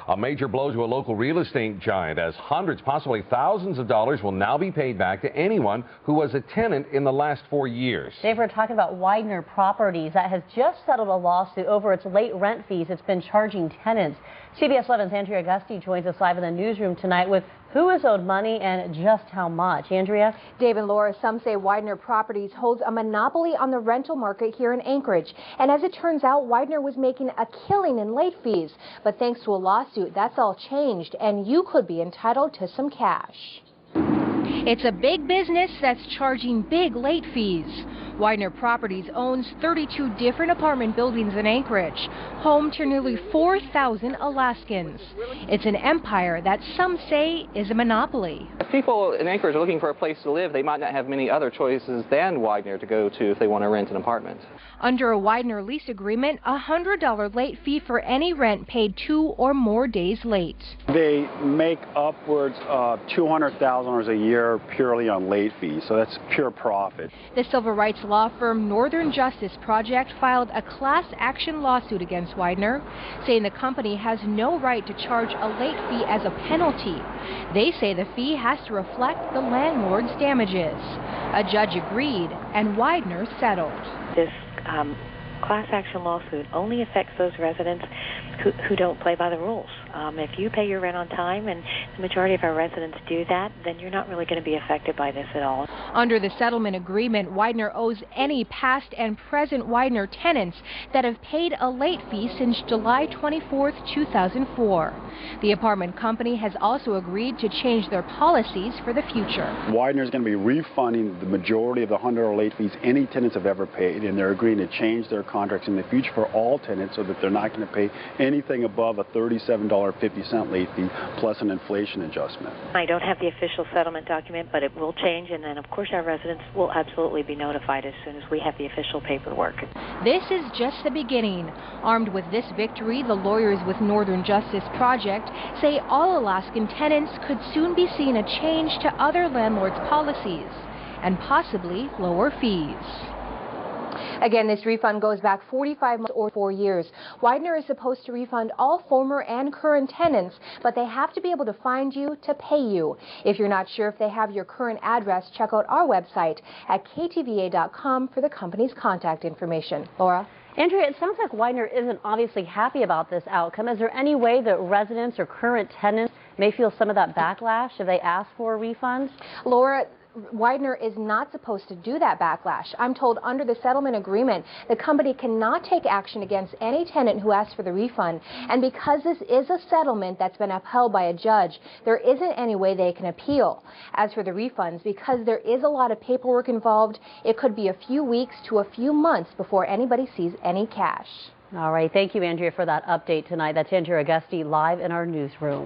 A major blow to a local real estate giant, as hundreds, possibly thousands of dollars will now be paid back to anyone who was a tenant in the last 4 years. Dave, we're talking about Weidner Properties that has just settled a lawsuit over its late rent fees it's been charging tenants. CBS 11's Andrea Augusti joins us live in the newsroom tonight with who is owed money and just how much. Andrea? Dave and Laura, some say Weidner Properties holds a monopoly on the rental market here in Anchorage. And as it turns out, Weidner was making a killing in late fees. But thanks to a lawsuit, that's all changed, and you could be entitled to some cash. It's a big business that's charging big late fees. Weidner Properties owns 32 different apartment buildings in Anchorage, home to nearly 4,000 Alaskans. It's an empire that some say is a monopoly. If people in Anchorage are looking for a place to live, they might not have many other choices than Weidner to go to if they want to rent an apartment. Under a Weidner lease agreement, a $100 late fee for any rent paid 2 or more days late. They make upwards of $200,000 a year purely on late fees, so that's pure profit. The civil rights law firm Northern Justice Project filed a class action lawsuit against Weidner, saying the company has no right to charge a late fee as a penalty. They say the fee has to reflect the landlord's damages. A judge agreed, and Weidner settled. This class action lawsuit only affects those residents who don't play by the rules. If you pay your rent on time, and the majority of our residents do that, then you're not really going to be affected by this at all. Under the settlement agreement, Weidner owes any past and present Weidner tenants that have paid a late fee since July 24, 2004. The apartment company has also agreed to change their policies for the future. Weidner is going to be refunding the majority of the $100 late fees any tenants have ever paid, and they're agreeing to change their contracts in the future for all tenants so that they're not going to pay anything above a $37.50 late fee plus an inflation adjustment. I don't have the official settlement document, but it will change, and then of course our residents will absolutely be notified as soon as we have the official paperwork. This is just the beginning. Armed with this victory, the lawyers with Northern Justice Project say all Alaskan tenants could soon be seeing a change to other landlords' policies and possibly lower fees. Again, this refund goes back 45 months or 4 years. Weidner is supposed to refund all former and current tenants, but they have to be able to find you to pay you. If you're not sure if they have your current address, check out our website at ktva.com for the company's contact information. Laura? Andrea, it sounds like Weidner isn't obviously happy about this outcome. Is there any way that residents or current tenants may feel some of that backlash if they ask for a refund? Laura, Weidner is not supposed to do that backlash. I'm told under the settlement agreement, the company cannot take action against any tenant who asks for the refund. And because this is a settlement that's been upheld by a judge, there isn't any way they can appeal. As for the refunds, because there is a lot of paperwork involved, it could be a few weeks to a few months before anybody sees any cash. All right. Thank you, Andrea, for that update tonight. That's Andrea Augusti live in our newsroom.